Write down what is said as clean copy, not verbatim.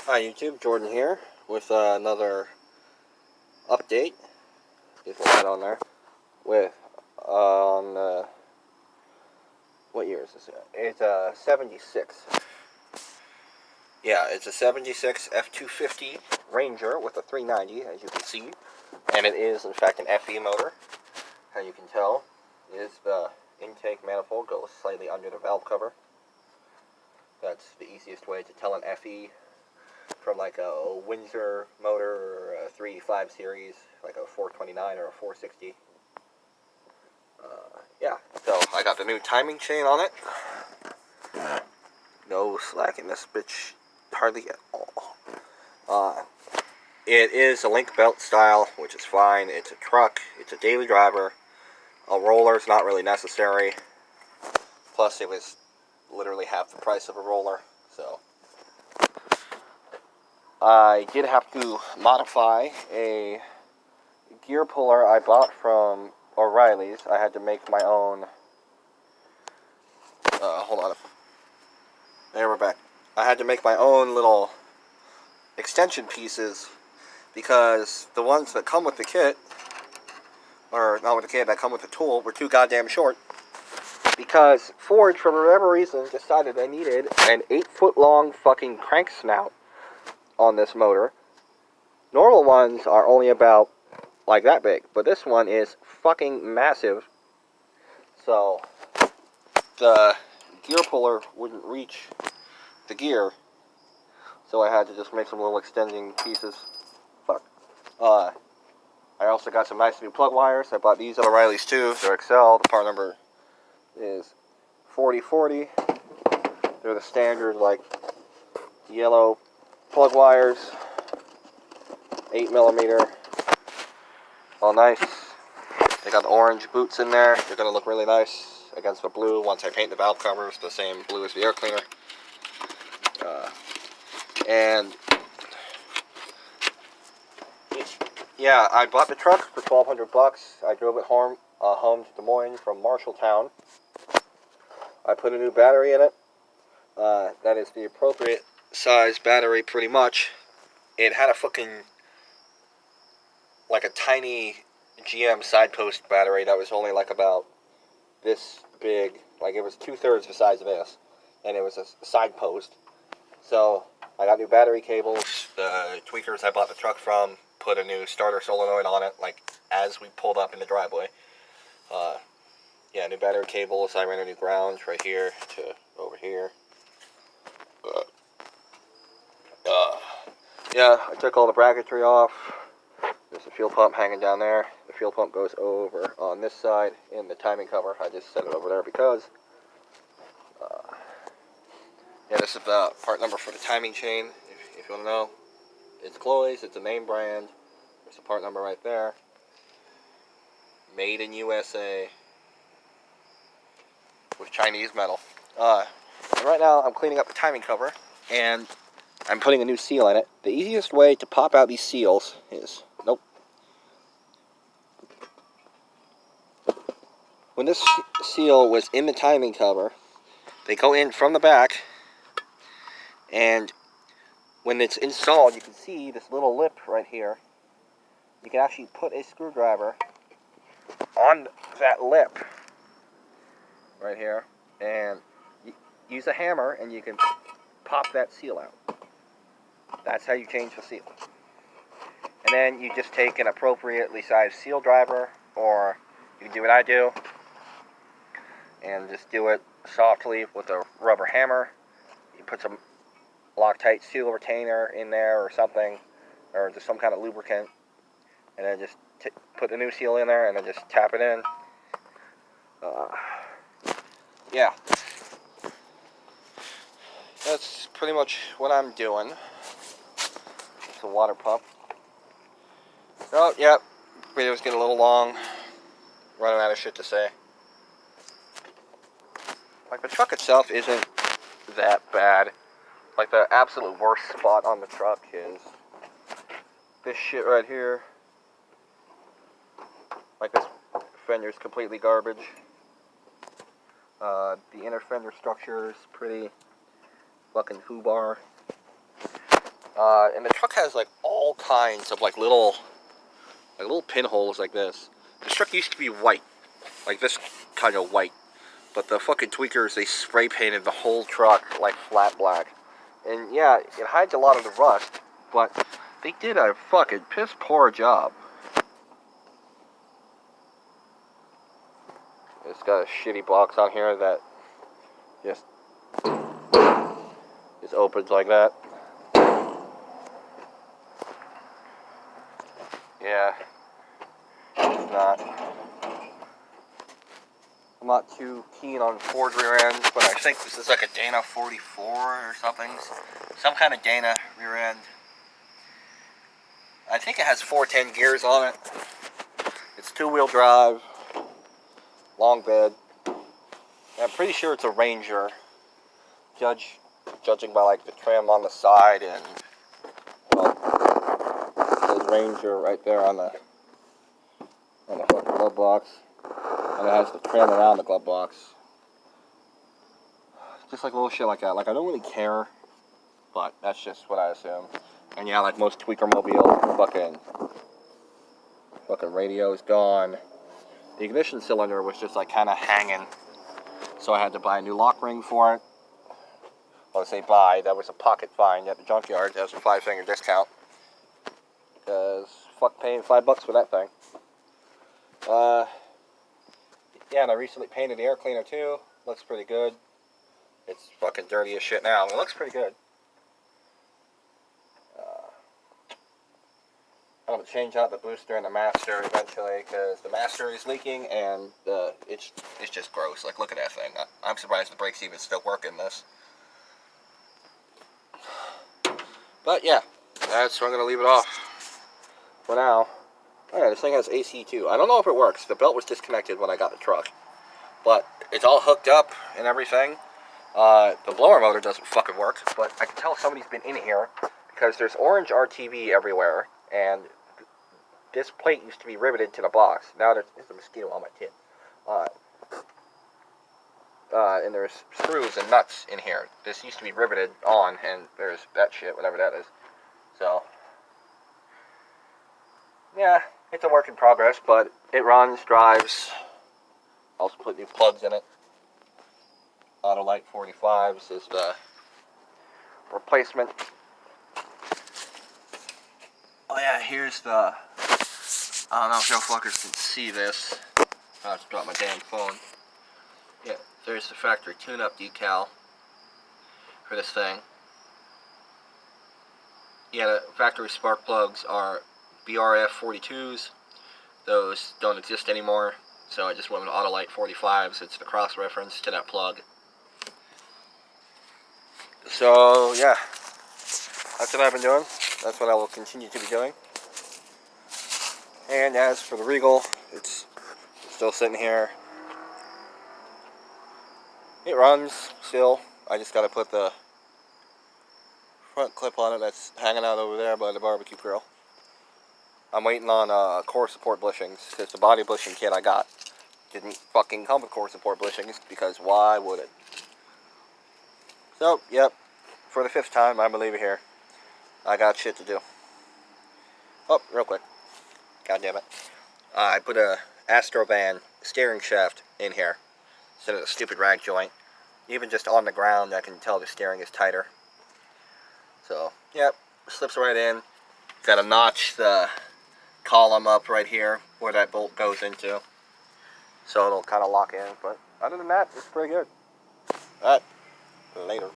Hi YouTube, Jordan here with another update. Get the light on there. With what year is this? It's a 76. Yeah, it's a 76 F-250 Ranger with a 390, as you can see, and it is in fact an FE motor. As you can tell, is the intake manifold goes slightly under the valve cover. That's the easiest way to tell an FE from like a Windsor motor or a 385 series, like a 429 or a 460. Yeah, so I got the new timing chain on it. No slack in this bitch, hardly at all. It is a link belt style, which is fine. It's a truck, it's a daily driver. A roller's not really necessary. Plus, it was literally half the price of a roller, so I did have to modify a gear puller I bought from O'Reilly's. I had to make my own. Hold on. There, we're back. I had to make my own little extension pieces because the ones that come with the kit, or not with the kit, that come with the tool, were too goddamn short. Because Ford, for whatever reason, decided they needed an 8-foot long fucking crank snout on this motor. Normal ones are only about like that big, but this one is fucking massive. So the gear puller wouldn't reach the gear, so I had to just make some little extending pieces. Fuck. I also got some nice new plug wires. I bought these at O'Reilly's too. They're Excel. The part number is 4040. They're the standard like yellow plug wires, 8mm. All nice. They got the orange boots in there. They're gonna look really nice against the blue once I paint the valve covers the same blue as the air cleaner. And yeah, I bought the truck for $1,200. I drove it home to Des Moines from Marshalltown. I put a new battery in it. That is the appropriate size battery, pretty much. It had a fucking, like a tiny GM side post battery that was only like about this big. Like it was 2/3 the size of this, and it was a side post. So I got new battery cables. The tweakers I bought the truck from put a new starter solenoid on it, like as we pulled up in the driveway. Yeah, new battery cables. I ran a new ground right here to over here. Yeah, I took all the bracketry off. There's a fuel pump hanging down there. The fuel pump goes over on this side in the timing cover. I just set it over there because yeah, this is the part number for the timing chain, if you want to know. It's Chloe's, it's a name brand. There's a part number right there. Made in USA. With Chinese metal. And right now I'm cleaning up the timing cover, and I'm putting a new seal in it. The easiest way to pop out these seals is, nope. When this seal was in the timing cover, they go in from the back, and when it's installed, you can see this little lip right here. You can actually put a screwdriver on that lip right here, and use a hammer, and you can pop that seal out. That's how you change the seal. And then you just take an appropriately sized seal driver, or you can do what I do, and just do it softly with a rubber hammer. You put some Loctite seal retainer in there or something, or just some kind of lubricant, and then just put the new seal in there, and then just tap it in. Yeah, that's pretty much what I'm doing. It's a water pump. Oh, yep, video's getting a little long. Running out of shit to say. Like, the truck itself isn't that bad. Like, the absolute worst spot on the truck is this shit right here. Like, this fender's completely garbage. The inner fender structure is pretty fucking foobar. And the truck has like all kinds of like little pinholes like this. This truck used to be white, like this kind of white. But the fucking tweakers, they spray painted the whole truck like flat black. And yeah, it hides a lot of the rust, but they did a fucking piss poor job. It's got a shitty box on here that just opens like that. Yeah, it's not. I'm not too keen on Ford rear ends, but I think this is like a Dana 44 or something. Some kind of Dana rear end. I think it has 410 gears on it. It's two-wheel drive, long bed. I'm pretty sure it's a Ranger. Judging by like the trim on the side and well, it says Ranger right there on the fucking glove box, and it has the trim around the glove box. Just like little shit like that. Like I don't really care, but that's just what I assume. And yeah, like most tweaker mobile, fucking radio is gone. The ignition cylinder was just like kind of hanging, so I had to buy a new lock ring for it. Well, I say buy, that was a pocket find at the junkyard. That was a 5-finger discount. Because fuck paying $5 for that thing. Yeah, and I recently painted the air cleaner too. Looks pretty good. It's fucking dirty as shit now. It looks pretty good. I'm going to change out the booster and the master eventually because the master is leaking and it's just gross. Like, look at that thing. I'm surprised the brakes even still work in this. But yeah, that's where I'm going to leave it off for now. Oh yeah, this thing has AC too. I don't know if it works. The belt was disconnected when I got the truck. But it's all hooked up and everything. The blower motor doesn't fucking work, but I can tell somebody's been in here because there's orange RTV everywhere, and this plate used to be riveted to the box. Now there's a mosquito on my tip. And there's screws and nuts in here. This used to be riveted on, and there's that shit, whatever that is. So, yeah, it's a work in progress, but it runs, drives. Also put new plugs in it. Autolite 45s is the replacement. Oh yeah, here's the, I don't know if y'all fuckers can see this. I just dropped my damn phone. Yeah, there's the factory tune-up decal for this thing. Yeah, the factory spark plugs are BRF 42s. Those don't exist anymore, so I just went with Autolite 45s. It's the cross-reference to that plug. So, yeah, that's what I've been doing. That's what I will continue to be doing. And as for the Regal, it's still sitting here. It runs still. I just got to put the front clip on it that's hanging out over there by the barbecue grill. I'm waiting on core support bushings because the body bushing kit I got didn't fucking come with core support bushings because why would it? So, yep, for the 5th time, I'm going to leave it here. I got shit to do. Oh, real quick. God damn it. I put a Astrovan steering shaft in here instead of the stupid rag joint. Even just on the ground, I can tell the steering is tighter. So, yep, slips right in. Got to notch the column up right here where that bolt goes into. So it'll kind of lock in. But other than that, it's pretty good. Alright, later.